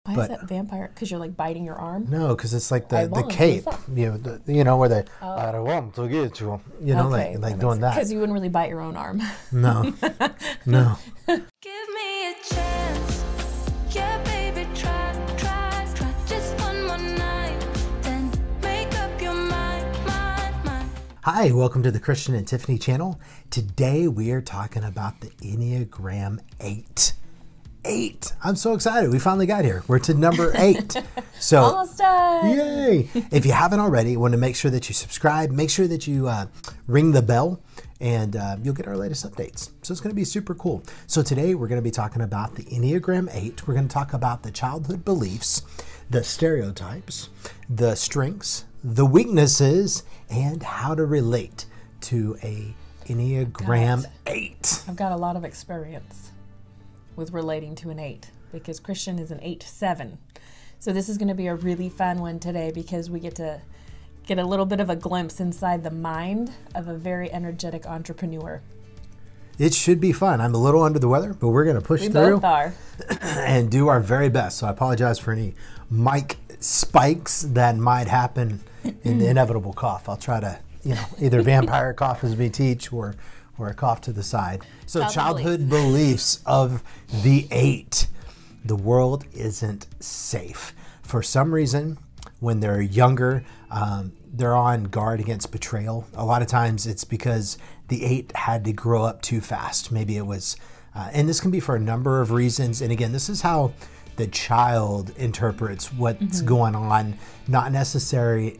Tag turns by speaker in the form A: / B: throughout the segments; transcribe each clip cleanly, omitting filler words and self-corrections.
A: Why is that vampire? Because you're like biting your arm?
B: No, because it's like the cape, you know, where they, I don't want to get you, you know,
A: Okay,
B: like doing that.
A: Because you wouldn't really bite your own arm.
B: No, no.
C: Give me a chance. Yeah, baby, try just one more night. Then make up your mind.
B: Hi, welcome to the Christian and Tiffany channel. Today we are talking about the Enneagram 8. 8. I'm so excited. We finally got here. We're to number 8. So,
A: almost done.
B: Yay. If you haven't already, want to make sure that you subscribe, make sure that you ring the bell, and you'll get our latest updates. So it's going to be super cool. So today we're going to be talking about the Enneagram 8. We're going to talk about the childhood beliefs, the stereotypes, the strengths, the weaknesses, and how to relate to a Enneagram 8.
A: I've got a lot of experience with relating to an 8 because Christian is an 8-7. So this is going to be a really fun one today because we get to get a little bit of a glimpse inside the mind of a very energetic entrepreneur.
B: It should be fun. I'm a little under the weather, but we're going to push
A: We
B: through
A: both are.
B: and do our very best. So I apologize for any mic spikes that might happen in the inevitable cough. I'll try to, either vampire cough as we teach or a cough to the side. So childhood beliefs of the 8. The world isn't safe. For some reason, when they're younger, they're on guard against betrayal. A lot of times it's because the 8 had to grow up too fast. Maybe it was, and this can be for a number of reasons. And again, this is how the child interprets what's going on, not necessarily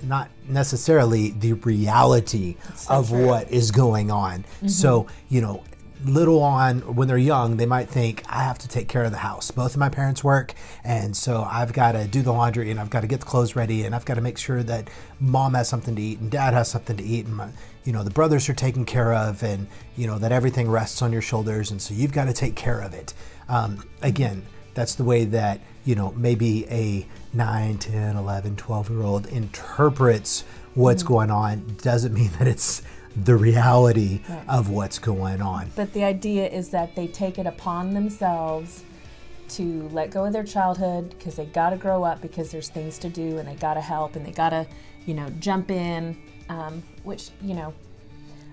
B: the reality of what is going on. So, little on when they're young, they might think, I have to take care of the house. Both of my parents work, and so I've got to do the laundry, and I've got to get the clothes ready, and I've got to make sure that mom has something to eat and dad has something to eat, and the brothers are taken care of, and that everything rests on your shoulders, and so you've got to take care of it. Again, that's the way that, maybe a 9, 10, 11, 12-year-old interprets what's going on. Doesn't mean that it's the reality of what's going on.
A: But the idea is that they take it upon themselves to let go of their childhood because they got to grow up because there's things to do and they got to help and they got to, jump in, which,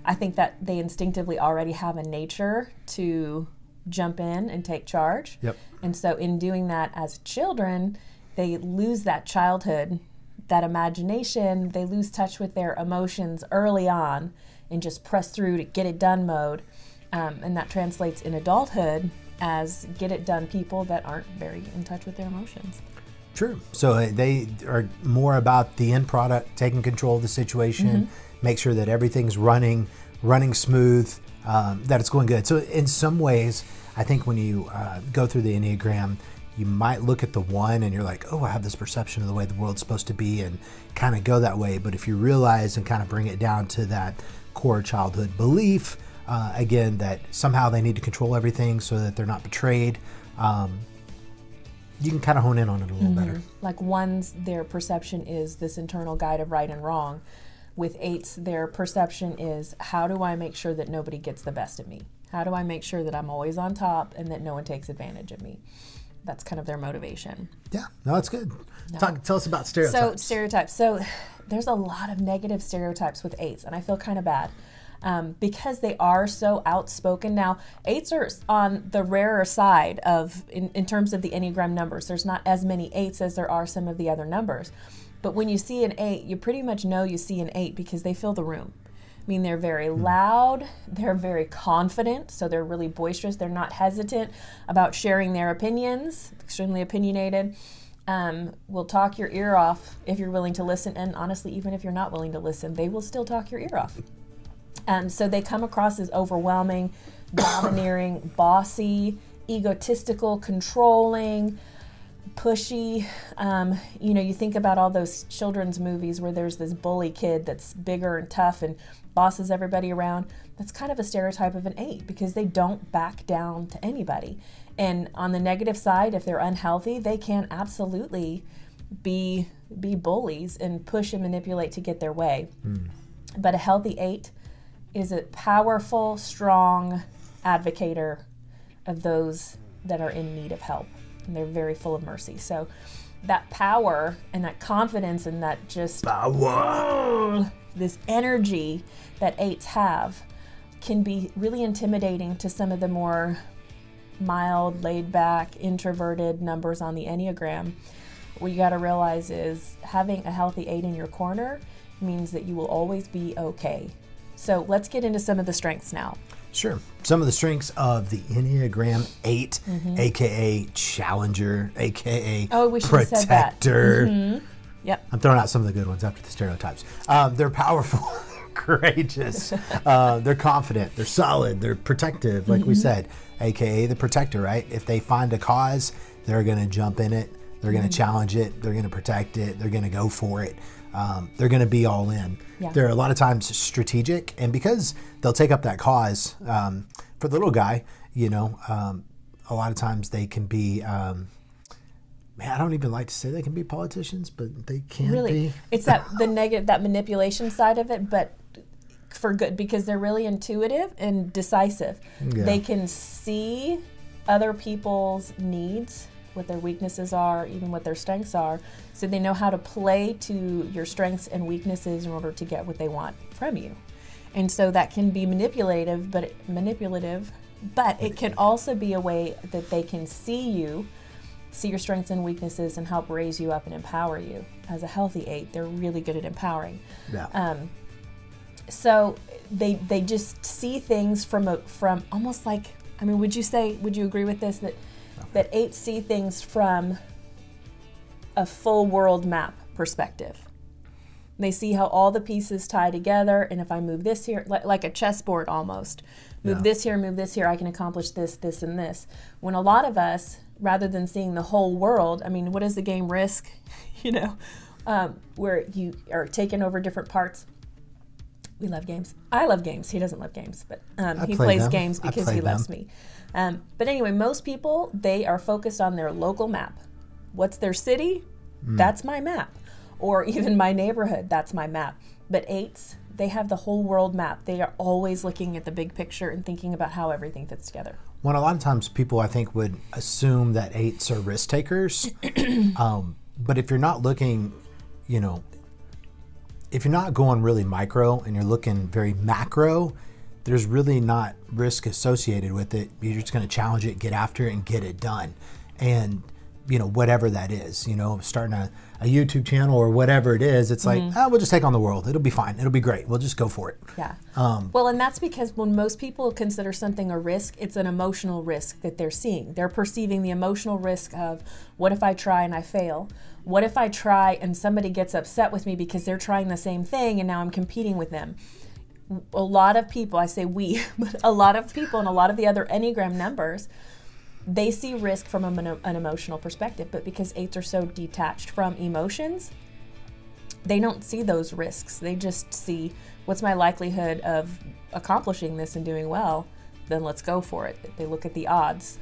A: I think that they instinctively already have a nature to jump in and take charge.
B: Yep.
A: And so in doing that as children, they lose that childhood, that imagination, they lose touch with their emotions early on and just press through to get it done mode. And that translates in adulthood as get it done people that aren't very in touch with their emotions.
B: True. So they are more about the end product, taking control of the situation, make sure that everything's running smooth, that it's going good. So in some ways, I think when you go through the Enneagram, you might look at the 1 and you're like, oh, I have this perception of the way the world's supposed to be and kind of go that way. But if you realize and kind of bring it down to that core childhood belief, again, that somehow they need to control everything so that they're not betrayed, you can kind of hone in on it a little better.
A: Like 1's, their perception is this internal guide of right and wrong. With 8's, their perception is how do I make sure that nobody gets the best of me? How do I make sure that I'm always on top and that no one takes advantage of me? That's kind of their motivation.
B: Yeah, no, that's good.
A: No.
B: Tell us about stereotypes.
A: So stereotypes. So there's a lot of negative stereotypes with 8's, and I feel kind of bad because they are so outspoken. Now, 8's are on the rarer side of in terms of the Enneagram numbers. There's not as many 8's as there are some of the other numbers. But when you see an 8, you pretty much know you see an 8 because they fill the room. I mean, they're very loud, they're very confident, so they're really boisterous. They're not hesitant about sharing their opinions, extremely opinionated. Will talk your ear off if you're willing to listen, and honestly, even if you're not willing to listen, they will still talk your ear off. So they come across as overwhelming, domineering, bossy, egotistical, controlling, pushy. You think about all those children's movies where there's this bully kid that's bigger and tough and bosses everybody around. That's kind of a stereotype of an 8 because they don't back down to anybody. And on the negative side, if they're unhealthy, they can absolutely be bullies and push and manipulate to get their way. But a healthy 8 is a powerful, strong advocator of those that are in need of help. and they're very full of mercy. So that power and that confidence and that just this energy that 8s have can be really intimidating to some of the more mild, laid back, introverted numbers on the Enneagram. What you got to realize is having a healthy 8 in your corner means that you will always be okay. So let's get into some of the strengths now.
B: Sure. Some of the strengths of the Enneagram 8, aka Challenger, aka
A: we should have said that.
B: Protector.
A: Yep.
B: I'm throwing out some of the good ones after the stereotypes. They're powerful, courageous, they're confident, they're solid, they're protective, like we said, aka the protector, right? If they find a cause, they're going to jump in it, they're going to challenge it, they're going to protect it, they're going to go for it. They're going to be all in.
A: Yeah.
B: They're a lot of times strategic, and because they'll take up that cause, for the little guy, you know, a lot of times they can be, man, I don't even like to say they can be politicians, but they can be.
A: It's that the negative, that manipulation side of it, but for good, because they're really intuitive and decisive.
B: Yeah.
A: They can see other people's needs, what their weaknesses are, even what their strengths are, so they know how to play to your strengths and weaknesses in order to get what they want from you. And so that can be manipulative, but it can also be a way that they can see you, see your strengths and weaknesses, and help raise you up and empower you. As a healthy 8, they're really good at empowering.
B: Yeah.
A: So they just see things from almost like, I mean, would you agree with this, that 8 see things from a full world map perspective? They see how all the pieces tie together, and if I move this here, like a chessboard almost, move this here, I can accomplish this, this, and this. When a lot of us, rather than seeing the whole world, I mean, what is the game Risk? You know, where you are taking over different parts. We love games. I love games. He doesn't love games, but he plays games because he loves me. But anyway, most people, they are focused on their local map. What's their city? That's my map. Or even my neighborhood, that's my map. But 8s, they have the whole world map. They are always looking at the big picture and thinking about how everything fits together.
B: Well, a lot of times people, I think, would assume that 8s are risk takers. But if you're not looking, you know, if you're not going really micro and you're looking very macro, there's really not risk associated with it. You're just going to challenge it, get after it, and get it done. And, you know, whatever that is, you know, starting a YouTube channel or whatever it is, it's like, we'll just take on the world. It'll be fine. It'll be great. We'll just go for it.
A: Yeah. Well, and that's because when most people consider something a risk, it's an emotional risk that they're seeing. They're perceiving the emotional risk of, what if I try and I fail? What if I try and somebody gets upset with me because they're trying the same thing and now I'm competing with them? A lot of people, I say we, but a lot of people and a lot of the other Enneagram numbers, they see risk from an emotional perspective, but because 8s are so detached from emotions, they don't see those risks. They just see, what's my likelihood of accomplishing this and doing well? Then let's go for it. They look at the odds.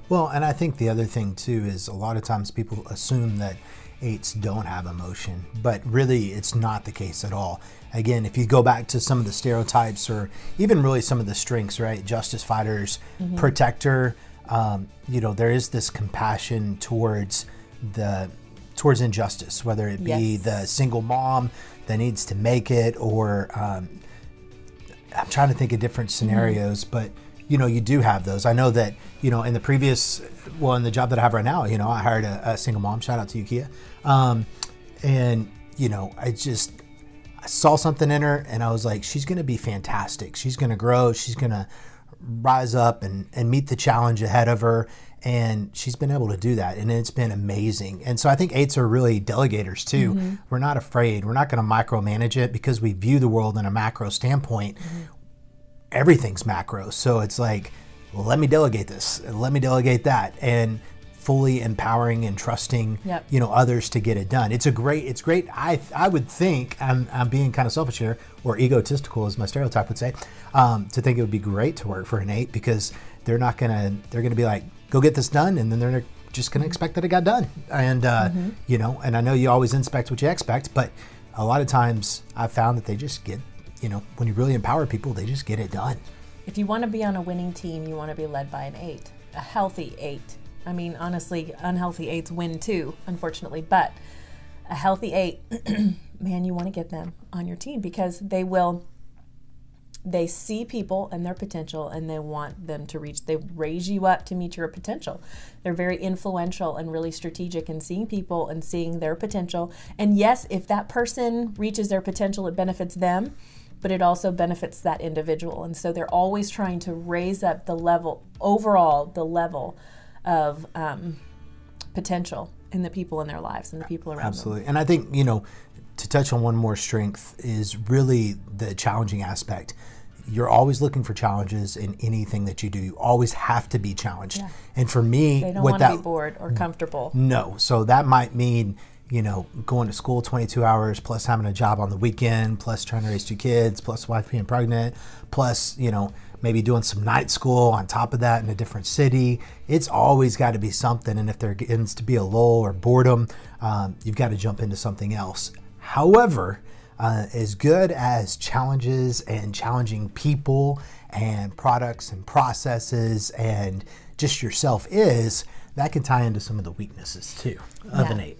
B: Well, and I think the other thing too is a lot of times people assume that 8s don't have emotion, but really it's not the case at all. Again, if you go back to some of the stereotypes or even really some of the strengths, right? Justice fighters, protector, you know, there is this compassion towards injustice, whether it be the single mom that needs to make it, or I'm trying to think of different scenarios, but you know, you do have those. I know that, you know, in the job that I have right now, you know, I hired a single mom, shout out to you, Kia. And, you know, I saw something in her and I was like, she's going to be fantastic. She's going to grow. She's going to rise up and meet the challenge ahead of her. And she's been able to do that. And it's been amazing. And so I think 8s are really delegators too. We're not afraid. We're not going to micromanage it because we view the world in a macro standpoint. Everything's macro. So it's like, well, let me delegate this and let me delegate that, and fully empowering and trusting, you know, others to get it done. It's great. I would think, I'm being kind of selfish here, or egotistical as my stereotype would say, to think it would be great to work for an 8 because they're going to be like, go get this done. And then they're just going to expect that it got done. And, you know, and I know you always inspect what you expect, but a lot of times I've found that they just get, you know, when you really empower people, they just get it done.
A: If you want to be on a winning team, you want to be led by an 8, a healthy 8. I mean, honestly, unhealthy 8s win too, unfortunately. But a healthy 8, man, you want to get them on your team because they see people and their potential and they want them to they raise you up to meet your potential. They're very influential and really strategic in seeing people and seeing their potential. And yes, if that person reaches their potential, it benefits them, but it also benefits that individual. And so they're always trying to raise up the level of potential in the people in their lives and the people around
B: Absolutely. And I think, you know, to touch on one more strength is really the challenging aspect. You're always looking for challenges in anything that you do. You always have to be challenged.
A: Yeah.
B: And for me,
A: them. They don't want to be bored or comfortable.
B: No. So that might mean, you know, going to school 22 hours, plus having a job on the weekend, plus trying to raise 2 kids, plus wife being pregnant, plus, you know, maybe doing some night school on top of that in a different city. It's always got to be something. And if there begins to be a lull or boredom, you've got to jump into something else. However, as good as challenges and challenging people and products and processes and just yourself is, that can tie into some of the weaknesses too of an 8.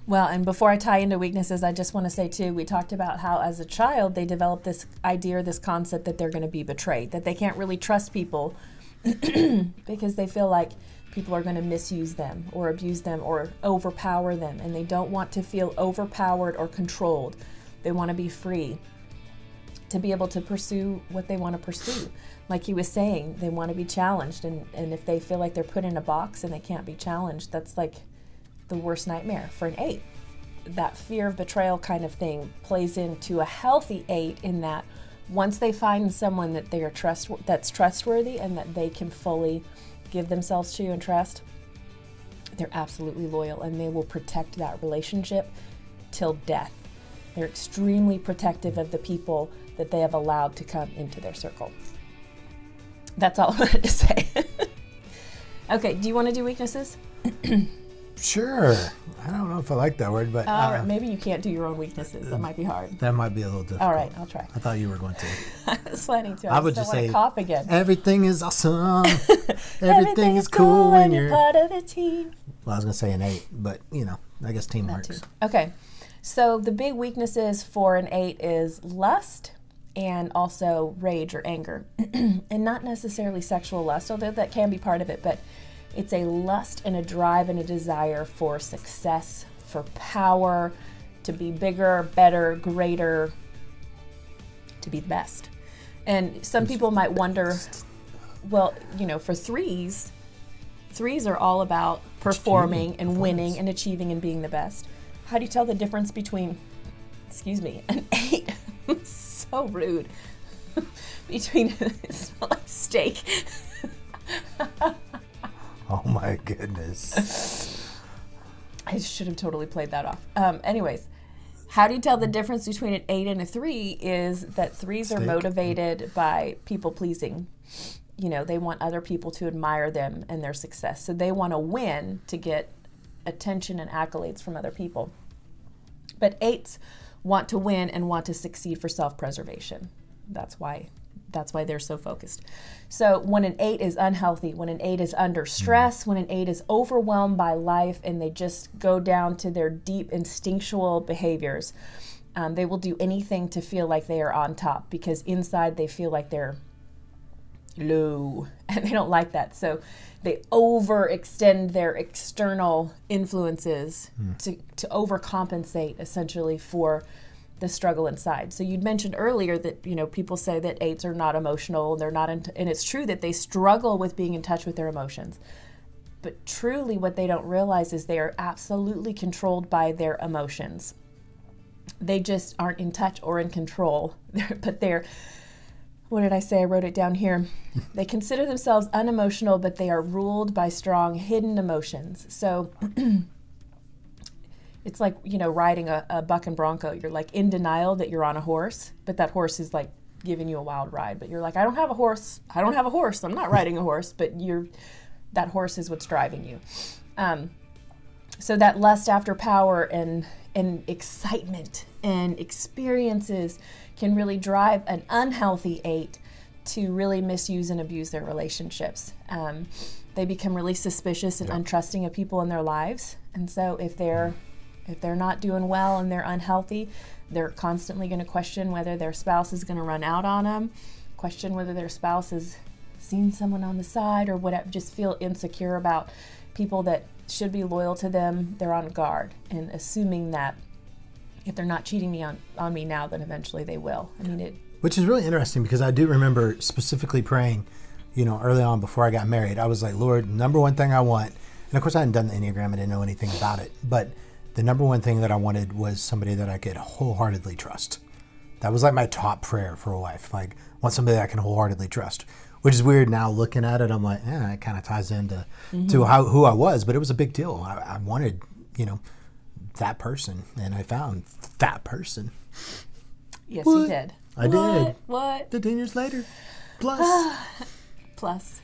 A: Well, and before I tie into weaknesses, I just want to say too, we talked about how as a child they develop this idea or this concept that they're going to be betrayed, that they can't really trust people because they feel like people are going to misuse them or abuse them or overpower them, and they don't want to feel overpowered or controlled. They want to be free to be able to pursue what they want to pursue. Like he was saying, they want to be challenged, and if they feel like they're put in a box and they can't be challenged, that's like the worst nightmare for an 8. That fear of betrayal kind of thing plays into a healthy 8 in that once they find someone that they are that's trustworthy and that they can fully give themselves to and trust, they're absolutely loyal and they will protect that relationship till death. They're extremely protective of the people that they have allowed to come into their circle. That's all I wanted to say. Okay, do you want to do weaknesses?
B: Sure. I don't know if I like that word, but
A: maybe you can't do your own weaknesses. That might be hard.
B: That might be a little difficult.
A: All right, I'll try.
B: I thought you were going to.
A: I was planning to.
B: I would
A: just
B: just say,
A: cough again.
B: Everything is awesome. Everything is cool when you're
A: part of the team.
B: Well, I was going to say an 8, but you know, I guess team works.
A: Okay, so the big weaknesses for an 8 is lust and also rage or anger, and not necessarily sexual lust, although that can be part of it, but it's a lust and a drive and a desire for success, for power, to be bigger, better, greater, to be the best. And some people might wonder, well, you know, for 3s are all about performing and winning and achieving and being the best. How do you tell the difference between, an 8, so rude, between, it smells like steak.
B: Oh my goodness.
A: I should have totally played that off. Anyways, how do you tell the difference between an 8 and a 3 is that 3s are motivated by people pleasing. You know, they want other people to admire them and their success. So they want to win to get attention and accolades from other people. But 8s want to win and want to succeed for self-preservation. That's why they're so focused. So when an 8 is unhealthy, when an 8 is under stress, when an 8 is overwhelmed by life and they just go down to their deep instinctual behaviors, they will do anything to feel like they are on top because inside they feel like they're low and they don't like that. So they overextend their external influences to overcompensate essentially for the struggle inside. So you'd mentioned earlier that, you know, people say that 8s are not emotional, they're not, and it's true that they struggle with being in touch with their emotions. But truly what they don't realize is they are absolutely controlled by their emotions. They just aren't in touch or in control. What did I say? I wrote it down here. They consider themselves unemotional, but they are ruled by strong hidden emotions. So it's like, you know, riding a buck and bronco. You're like in denial that you're on a horse, but that horse is like giving you a wild ride. But you're like, I don't have a horse. I'm not riding a horse, but that horse is what's driving you. So that lust after power and excitement and experiences can really drive an unhealthy 8 to really misuse and abuse their relationships. They become really suspicious and untrusting of people in their lives. And so if they're not doing well and they're unhealthy, they're constantly going to question whether their spouse is going to run out on them, question whether their spouse has seen someone on the side or whatever, just feel insecure about people that should be loyal to them. They're on guard and assuming that if they're not cheating me on me now, then eventually they will. I mean,
B: Which is really interesting because I do remember specifically praying, early on before I got married. I was like, Lord, number one thing I want, and of course I hadn't done the Enneagram, I didn't know anything about it, but the number one thing that I wanted was somebody that I could wholeheartedly trust. That was like my top prayer for a wife. Like, I want somebody that I can wholeheartedly trust, which is weird now looking at it. I'm like, it kind of ties into to who I was, but it was a big deal. I wanted, that person, and I found that person.
A: yes, you did.
B: I did.
A: What?
B: 15 years later. Plus.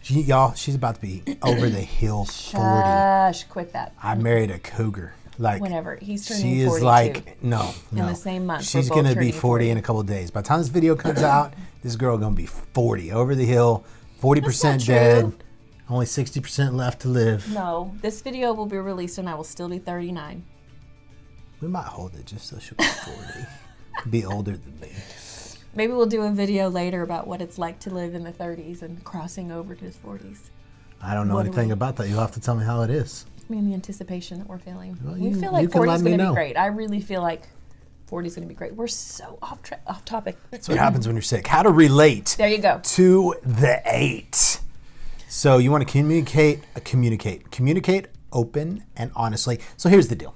B: She's about to be over the hill 40.
A: Gosh, quit that.
B: I married a cougar. Like,
A: Whenever. He's turning
B: she
A: 42.
B: is like, no.
A: In the same month.
B: She's
A: We're both
B: going to be
A: turning
B: 40 in a couple of days. By the time this video comes out, this girl going to be 40. Over the hill, 40% dead,
A: true.
B: only 60% left to live.
A: No, this video will be released and I will still be 39.
B: We might hold it just so she'll be 40. Be older than me.
A: Maybe we'll do a video later about what it's like to live in the 30s and crossing over to his 40s.
B: I don't know anything about that. You'll have to tell me how it is.
A: I mean, the anticipation that we're feeling.
B: Well,
A: We feel like 40 is going to be great. I really feel like 40 is going to be great. We're so off topic.
B: That's what happens when you're sick. How to relate
A: There you go.
B: to the 8. So you want to communicate open and honestly. So here's the deal.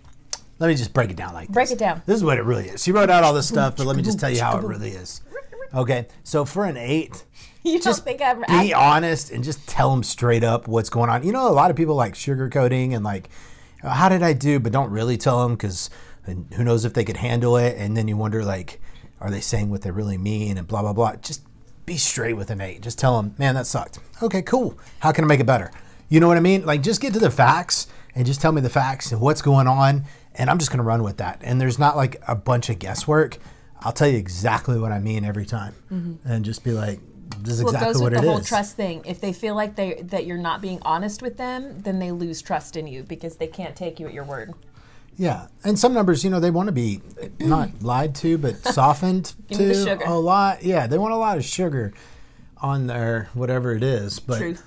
B: Let me just break it down like this.
A: Break it down.
B: This is what it really is. She wrote out all this stuff, but let me just tell you how it really is. Okay, so for an 8,
A: You
B: just
A: don't think I'm
B: be honest and just tell them straight up what's going on. A lot of people like sugarcoating and like, how did I do? But don't really tell them because who knows if they could handle it. And then you wonder like, are they saying what they really mean and blah, blah, blah. Just be straight with an 8. Just tell them, man, that sucked. Okay, cool. How can I make it better? You know what I mean? Like just get to the facts and just tell me the facts and what's going on. And I'm just going to run with that. And there's not like a bunch of guesswork. I'll tell you exactly what I mean every time. And just be like, this is exactly what it is.
A: It goes with the whole trust thing. If they feel like that you're not being honest with them, then they lose trust in you because they can't take you at your word.
B: Yeah. And some numbers, they want to be not lied to, but softened
A: Give me the sugar.
B: a lot. Yeah, they want a lot of sugar on their whatever it is. But
A: Truth.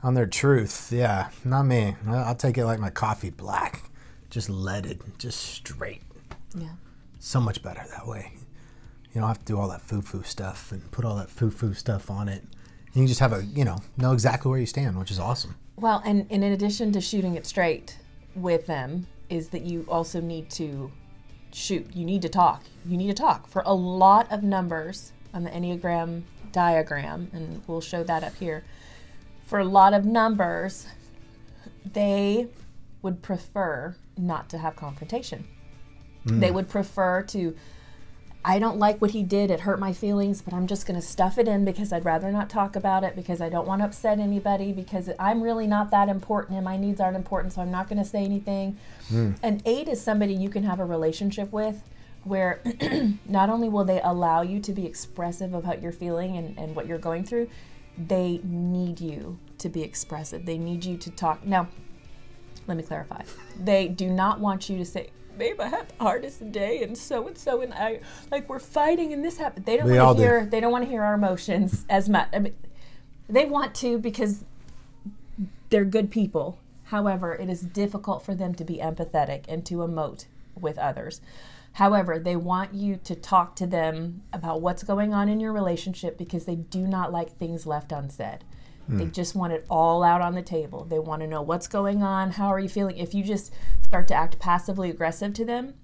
B: On their truth. Yeah, not me. I'll take it like my coffee black. Just leaded, just straight.
A: Yeah.
B: So much better that way. You don't have to do all that foo-foo stuff and put all that foo-foo stuff on it. You can just have know exactly where you stand, which is awesome.
A: Well, and in addition to shooting it straight with them, is that you also need to shoot. You need to talk. You need to talk. For a lot of numbers on the Enneagram diagram, and we'll show that up here, for a lot of numbers, they would prefer not to have confrontation. They would prefer to, I don't like what he did, it hurt my feelings, but I'm just going to stuff it in because I'd rather not talk about it, because I don't want to upset anybody, because I'm really not that important and my needs aren't important, so I'm not going to say anything. An 8 is somebody you can have a relationship with where not only will they allow you to be expressive of how you're feeling and what you're going through, they need you to be expressive. They need you to talk. Now, let me clarify. They do not want you to say, babe, I had the hardest day and I like we're fighting and this happened. They don't want to hear they don't want to hear our emotions as much. I mean, they want to because they're good people. However, it is difficult for them to be empathetic and to emote with others. However, they want you to talk to them about what's going on in your relationship because they do not like things left unsaid. They just want it all out on the table. They want to know what's going on, how are you feeling. If you just start to act passively aggressive to them,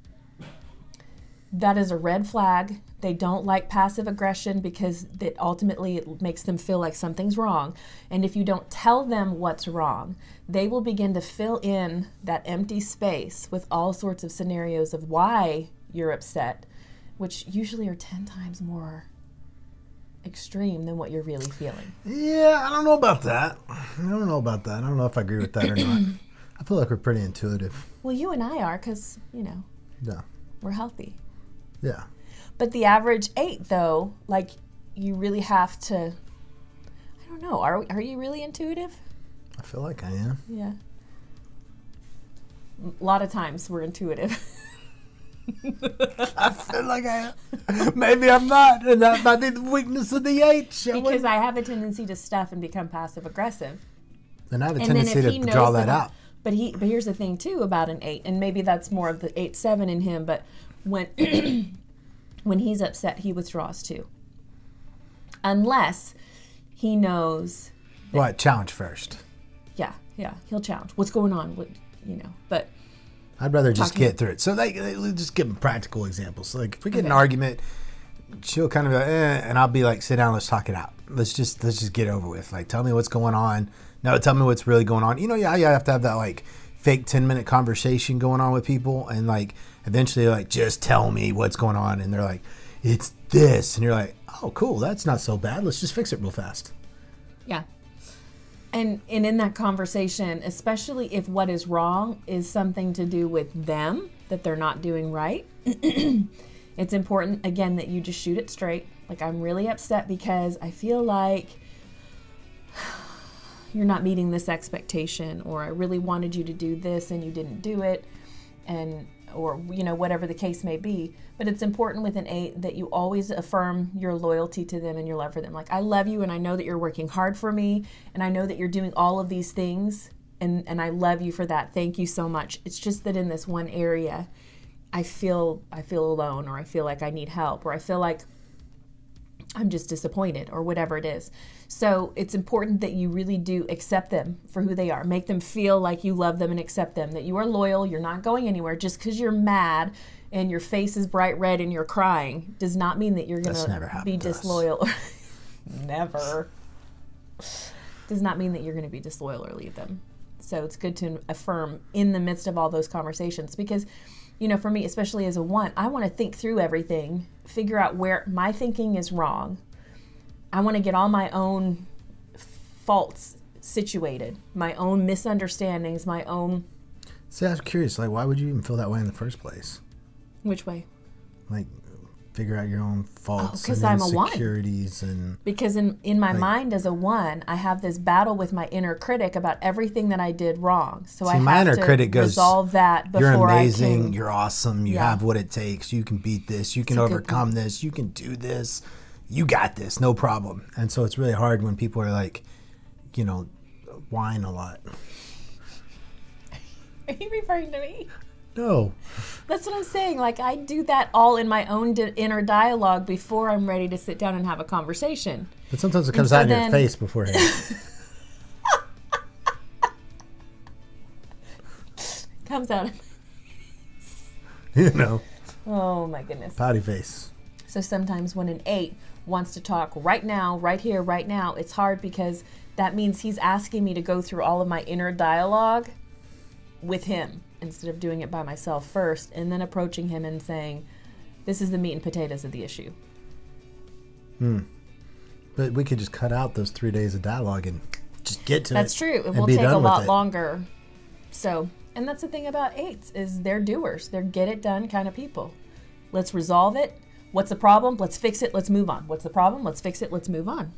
A: that is a red flag. They don't like passive aggression because it ultimately makes them feel like something's wrong. And if you don't tell them what's wrong, they will begin to fill in that empty space with all sorts of scenarios of why you're upset, which usually are 10 times more extreme than what you're really feeling.
B: Yeah, I don't know about that. I don't know if I agree with that or not. I feel like we're pretty intuitive.
A: Well, you and I are because,
B: Yeah.
A: we're healthy.
B: Yeah.
A: But the average 8, though, like, you really have to, I don't know, are you really intuitive?
B: feel like I am.
A: Yeah. A lot of times we're intuitive.
B: I feel like I am. Maybe I'm not, and that might be the weakness of the 8, shall we?
A: Because I have a tendency to stuff and become passive aggressive.
B: And I have a
A: And then
B: tendency
A: if he
B: to
A: knows
B: draw that out.
A: But here's the thing too about an 8, and maybe that's more of the 8-7 in him. But when when he's upset, he withdraws too, unless he knows.
B: What? Challenge first.
A: Yeah, he'll challenge. What's going on? But
B: I'd rather just get through it. So let's just give them practical examples. So like if we get in an argument, she'll kind of be like, and I'll be like, sit down, let's talk it out. Let's just get over with. Like, tell me what's going on. No, tell me what's really going on. You have to have that like fake 10-minute conversation going on with people, and like eventually like, just tell me what's going on. And they're like, it's this. And you're like, oh, cool. That's not so bad. Let's just fix it real fast.
A: yeah. And in that conversation, especially if what is wrong is something to do with them, that they're not doing right, it's important, again, that you just shoot it straight. Like, I'm really upset because I feel like you're not meeting this expectation, or I really wanted you to do this and you didn't do it, or whatever the case may be. But it's important with an 8 that you always affirm your loyalty to them and your love for them. Like, I love you, and I know that you're working hard for me, and I know that you're doing all of these things, and I love you for that. Thank you so much. It's just that in this one area, I feel alone, or I feel like I need help, or I feel like I'm just disappointed, or whatever it is. So it's important that you really do accept them for who they are. Make them feel like you love them and accept them, that you are loyal, you're not going anywhere. Just because you're mad and your face is bright red and you're crying does not mean that you're going to be disloyal. Never. Does not mean that you're going to be disloyal or leave them. So it's good to affirm in the midst of all those conversations, because for me, especially as a 1, I want to think through everything, figure out where my thinking is wrong. I want to get all my own faults situated, my own misunderstandings, my own...
B: See, I was curious, like, why would you even feel that way in the first place?
A: Which way?
B: Like, figure out your own faults and
A: I'm a 1.
B: insecurities. And
A: because in my mind as a 1, I have this battle with my inner critic about everything that I did wrong. So I
B: my
A: have
B: inner
A: to
B: critic goes,
A: resolve that before
B: you're
A: I
B: amazing,
A: can...
B: you're awesome, you have what it takes, you can beat this, you can overcome this, you can do this, you got this, no problem. And so it's really hard when people are like, whine a lot.
A: Are you referring to me?
B: No.
A: That's what I'm saying. Like, I do that all in my own inner dialogue before I'm ready to sit down and have a conversation.
B: But sometimes it comes out in your face beforehand.
A: Comes out. Oh, my goodness.
B: Pouty face.
A: So sometimes when an 8 wants to talk right now, right here, right now, it's hard because that means he's asking me to go through all of my inner dialogue with him, instead of doing it by myself first and then approaching him and saying, this is the meat and potatoes of the issue.
B: But we could just cut out those 3 days of dialogue and just get to it.
A: That's true. It will take a lot longer. So, and that's the thing about 8s is they're doers. They're get it done kind of people. Let's resolve it. What's the problem? Let's fix it. Let's move on. What's the problem? Let's fix it. Let's move on.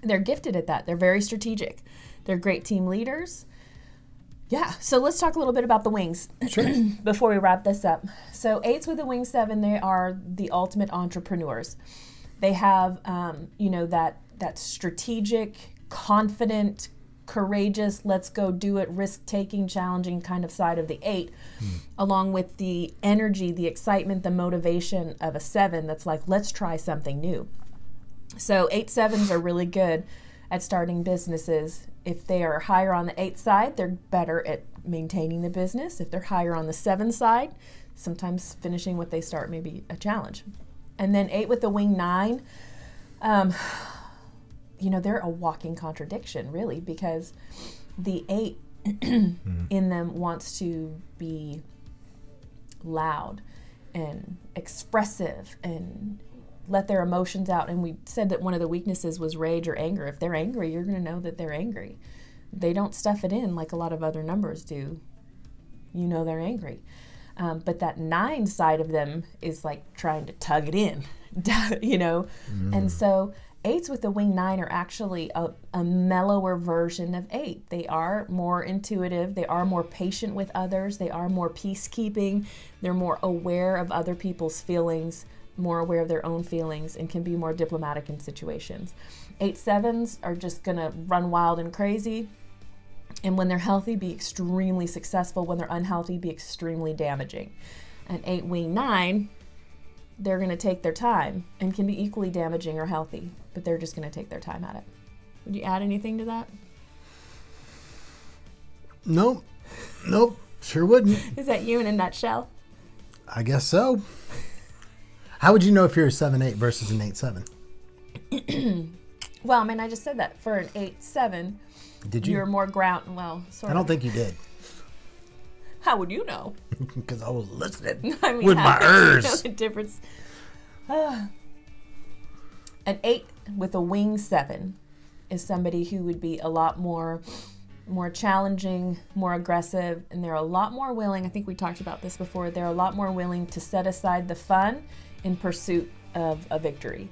A: They're gifted at that. They're very strategic. They're great team leaders. Yeah, so let's talk a little bit about the wings before we wrap this up. So 8s with a wing 7, they are the ultimate entrepreneurs. They have, that strategic, confident, courageous, let's go do it, risk-taking, challenging kind of side of the 8, along with the energy, the excitement, the motivation of a 7 that's like, let's try something new. So 8-7s are really good at starting businesses. If they are higher on the 8 side, they're better at maintaining the business. If they're higher on the 7 side, sometimes finishing what they start may be a challenge. And then 8 with the wing 9, they're a walking contradiction, really, because the 8 in them wants to be loud and expressive and let their emotions out. And we said that one of the weaknesses was rage or anger. If they're angry, you're going to know that they're angry. They don't stuff it in like a lot of other numbers do. They're angry. But that 9 side of them is like trying to tug it in, And so 8s with the wing 9 are actually a mellower version of 8. They are more intuitive. They are more patient with others. They are more peacekeeping. They're more aware of other people's feelings, more aware of their own feelings, and can be more diplomatic in situations. 8/7s are just going to run wild and crazy. And when they're healthy, be extremely successful. When they're unhealthy, be extremely damaging. An 8 wing 9, they're going to take their time and can be equally damaging or healthy, but they're just going to take their time at it. Would you add anything to that?
B: Nope. Sure wouldn't.
A: Is that you in a nutshell?
B: I guess so. How would you know if you're a 7/8 versus an 8/7?
A: Well, I mean, I just said that. For an 8/7,
B: Did you?
A: you're more ground. Well, sort
B: I
A: of.
B: don't think you did.
A: How would you know?
B: Because I was listening
A: I mean,
B: with my
A: how would you know
B: ears.
A: the difference. An 8 with a wing 7 is somebody who would be a lot more challenging, more aggressive, and they're a lot more willing. I think we talked about this before. They're a lot more willing to set aside the fun in pursuit of a victory.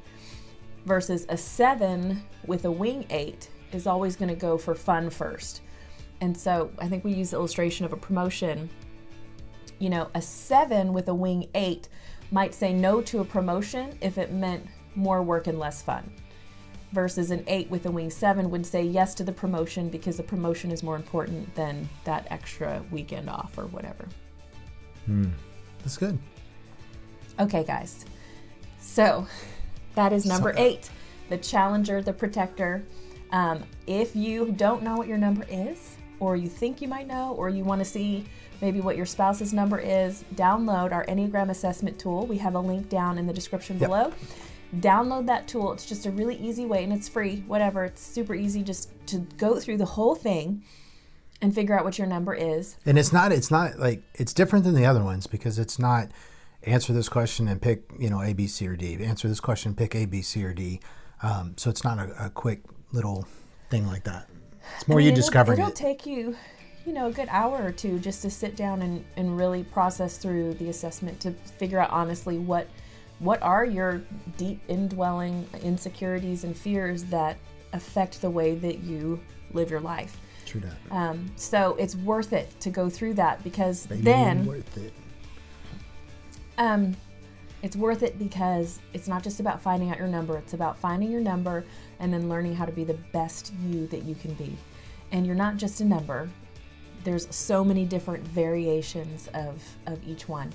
A: Versus a 7 with a wing 8 is always going to go for fun first. And so I think we use the illustration of a promotion. You know, a 7 with a wing 8 might say no to a promotion if it meant more work and less fun. Versus an 8 with a wing 7 would say yes to the promotion because the promotion is more important than that extra weekend off or whatever.
B: That's good.
A: Okay, guys. So that is number 8, the challenger, the protector. If you don't know what your number is, or you think you might know, or you want to see maybe what your spouse's number is, download our Enneagram assessment tool. We have a link down in the description below. Download that tool. It's just a really easy way, and it's free, whatever. It's super easy just to go through the whole thing and figure out what your number is.
B: And it's not like, it's different than the other ones because it's not answer this question and pick, A, B, C, or D. Answer this question, pick A, B, C, or D. So it's not a quick little thing like that. It's more you discovering
A: it'll
B: it.
A: take you, a good hour or two just to sit down and really process through the assessment to figure out honestly what are your deep indwelling insecurities and fears that affect the way that you live your life.
B: True that.
A: So it's worth it to go through that because
B: Baby,
A: then
B: worth it.
A: it's worth it because it's not just about finding out your number. It's about finding your number and then learning how to be the best you that you can be. And you're not just a number. There's so many different variations of each one.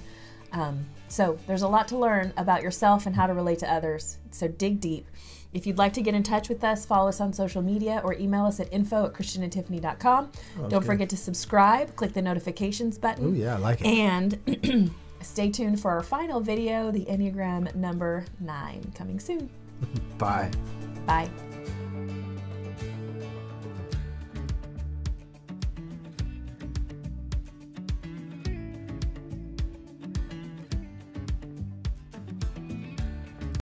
A: So there's a lot to learn about yourself and how to relate to others. So dig deep. If you'd like to get in touch with us, follow us on social media or email us at info@christianandtiffany.com. Don't forget to subscribe. Click the notifications button.
B: Oh, yeah, I like it.
A: And stay tuned for our final video, the Enneagram number 9, coming soon.
B: Bye.
A: Bye.